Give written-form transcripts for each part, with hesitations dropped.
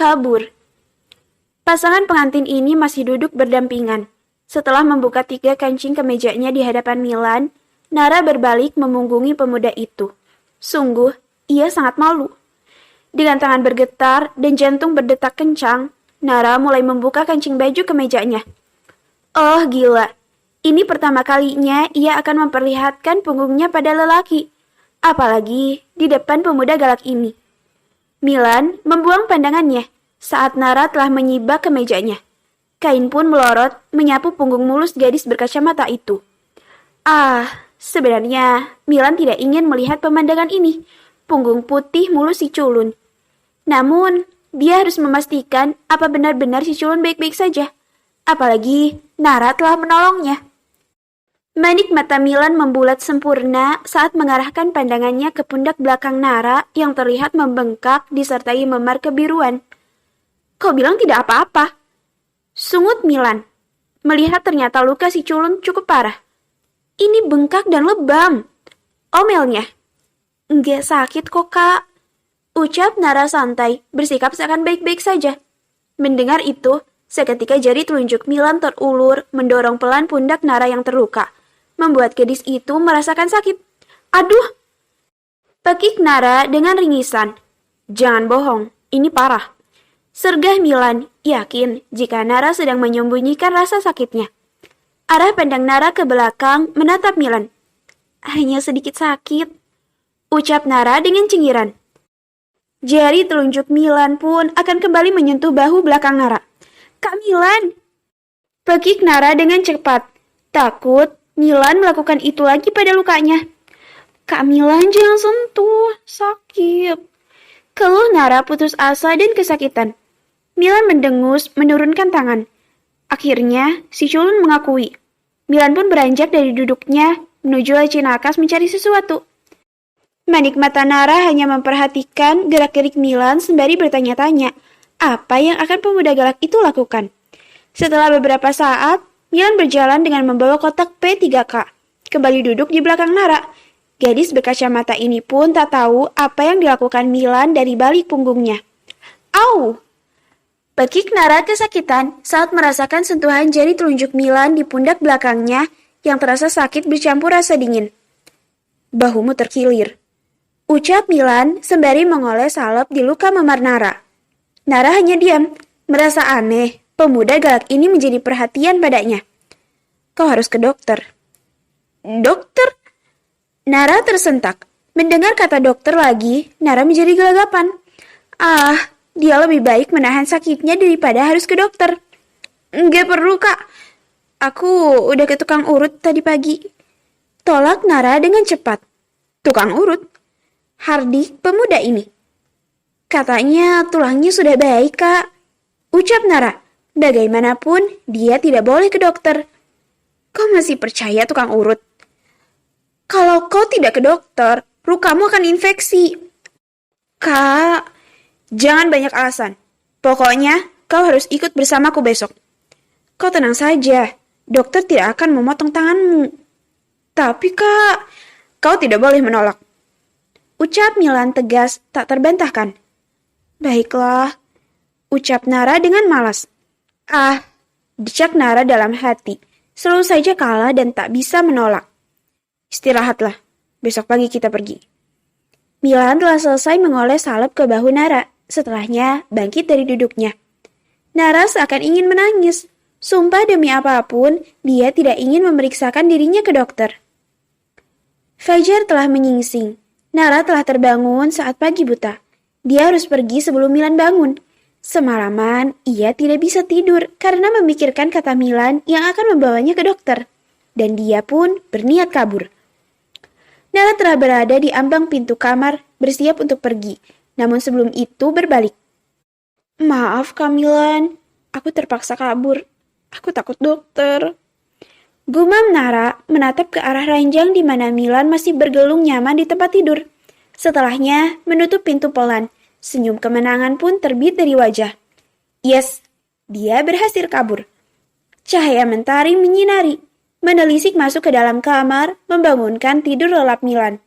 Kabur. Pasangan pengantin ini masih duduk berdampingan. Setelah membuka 3 kancing kemejanya di hadapan Milan, Nara berbalik memunggungi pemuda itu. Sungguh, ia sangat malu. Dengan tangan bergetar dan jantung berdetak kencang, Nara mulai membuka kancing baju kemejanya. Oh gila, ini pertama kalinya ia akan memperlihatkan punggungnya pada lelaki. Apalagi di depan pemuda galak ini. Milan membuang pandangannya saat Nara telah menyibak kemejanya. Kain pun melorot menyapu punggung mulus gadis berkacamata itu. Sebenarnya Milan tidak ingin melihat pemandangan ini. Punggung putih mulus si culun. Namun, dia harus memastikan apa benar-benar si culun baik-baik saja. Apalagi Nara telah menolongnya. Manik mata Milan membulat sempurna saat mengarahkan pandangannya ke pundak belakang Nara yang terlihat membengkak disertai memar kebiruan. Kau bilang tidak apa-apa. Sungut Milan, melihat ternyata luka si culun cukup parah. Ini bengkak dan lebam. Omelnya. Enggak sakit kok, Kak. Ucap Nara santai, bersikap seakan baik-baik saja. Mendengar itu, seketika jari telunjuk Milan terulur mendorong pelan pundak Nara yang terluka, membuat gadis itu merasakan sakit. Aduh! Pekik Nara dengan ringisan. Jangan bohong, ini parah. Sergah Milan, yakin jika Nara sedang menyembunyikan rasa sakitnya. Arah pandang Nara ke belakang menatap Milan. Hanya sedikit sakit, ucap Nara dengan cengiran. Jari telunjuk Milan pun akan kembali menyentuh bahu belakang Nara. Kak Milan! Pekik Nara dengan cepat. Takut Milan melakukan itu lagi pada lukanya. Kak Milan jangan sentuh, sakit. Keluh Nara putus asa dan kesakitan. Milan mendengus menurunkan tangan. Akhirnya si culun mengakui. Milan pun beranjak dari duduknya menuju laci nakas mencari sesuatu. Manik mata Nara hanya memperhatikan gerak-gerik Milan sembari bertanya-tanya apa yang akan pemuda galak itu lakukan. Setelah beberapa saat, Milan berjalan dengan membawa kotak P3K. Kembali duduk di belakang Nara. Gadis berkacamata ini pun tak tahu apa yang dilakukan Milan dari balik punggungnya. Au! Pekik Nara kesakitan saat merasakan sentuhan jari telunjuk Milan di pundak belakangnya yang terasa sakit bercampur rasa dingin. Bahumu terkilir. Ucap Milan sembari mengoles salep di luka memar Nara. Nara hanya diam, merasa aneh. Pemuda galak ini menjadi perhatian padanya. Kau harus ke dokter. Dokter? Nara tersentak. Mendengar kata dokter lagi, Nara menjadi gelagapan. Dia lebih baik menahan sakitnya daripada harus ke dokter. Enggak perlu, Kak. Aku udah ke tukang urut tadi pagi. Tolak Nara dengan cepat. Tukang urut? Hardik pemuda ini. Katanya tulangnya sudah baik, Kak. Ucap Nara. Bagaimanapun, dia tidak boleh ke dokter. Kau masih percaya tukang urut? Kalau kau tidak ke dokter, lukamu akan infeksi. Kak, jangan banyak alasan. Pokoknya, kau harus ikut bersamaku besok. Kau tenang saja, dokter tidak akan memotong tanganmu. Tapi Kak, kau tidak boleh menolak. Ucap Milan tegas, tak terbantahkan. Baiklah, ucap Nara dengan malas. Decak Nara dalam hati. Selalu saja kalah dan tak bisa menolak. Istirahatlah, besok pagi kita pergi. Milan telah selesai mengoles salep ke bahu Nara. Setelahnya bangkit dari duduknya. Nara seakan ingin menangis. Sumpah demi apapun, dia tidak ingin memeriksakan dirinya ke dokter. Fajar telah menyingsing. Nara telah terbangun saat pagi buta. Dia harus pergi sebelum Milan bangun. Semalaman, ia tidak bisa tidur karena memikirkan kata Milan yang akan membawanya ke dokter. Dan dia pun berniat kabur. Nara telah berada di ambang pintu kamar, bersiap untuk pergi. Namun sebelum itu berbalik. Maaf, Kak Milan. Aku terpaksa kabur. Aku takut dokter. Gumam Nara menatap ke arah ranjang di mana Milan masih bergelung nyaman di tempat tidur. Setelahnya menutup pintu pelan. Senyum kemenangan pun terbit dari wajah. Yes, dia berhasil kabur. Cahaya mentari menyinari, menelisik masuk ke dalam kamar, membangunkan tidur lelap Milan.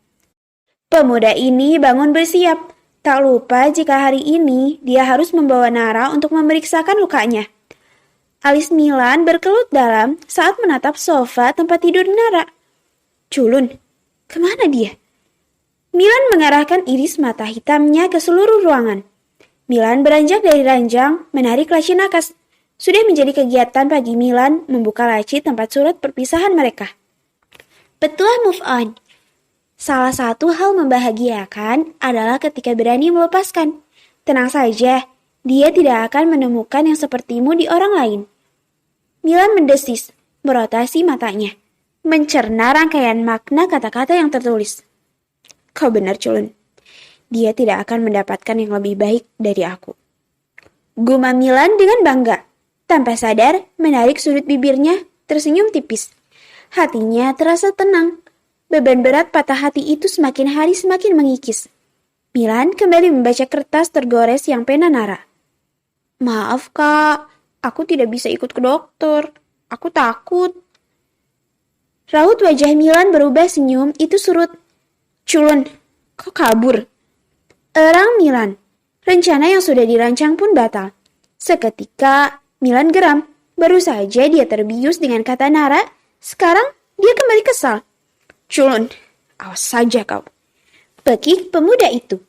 Pemuda ini bangun bersiap. Tak lupa jika hari ini dia harus membawa Nara untuk memeriksakan lukanya. Alis Milan berkelut dalam saat menatap sofa tempat tidur Nara. Culun, kemana dia? Milan mengarahkan iris mata hitamnya ke seluruh ruangan. Milan beranjak dari ranjang, menarik laci nakas. Sudah menjadi kegiatan pagi Milan membuka laci tempat surat perpisahan mereka. Petuah move on. Salah satu hal membahagiakan adalah ketika berani melepaskan. Tenang saja, dia tidak akan menemukan yang sepertimu di orang lain. Milan mendesis, merotasi matanya, mencerna rangkaian makna kata-kata yang tertulis. Kau benar, Culun. Dia tidak akan mendapatkan yang lebih baik dari aku. Gumam Milan dengan bangga. Tanpa sadar, menarik sudut bibirnya, tersenyum tipis. Hatinya terasa tenang. Beban berat patah hati itu semakin hari semakin mengikis. Milan kembali membaca kertas tergores yang pena Nara. Maaf kak, aku tidak bisa ikut ke dokter. Aku takut. Raut wajah Milan berubah senyum itu surut. Culun, kau kabur? Erang Milan. Rencana yang sudah dirancang pun batal. Seketika Milan geram. Baru saja dia terbius dengan kata Nara. Sekarang dia kembali kesal. Culun, awas saja kau. Pekik pemuda itu.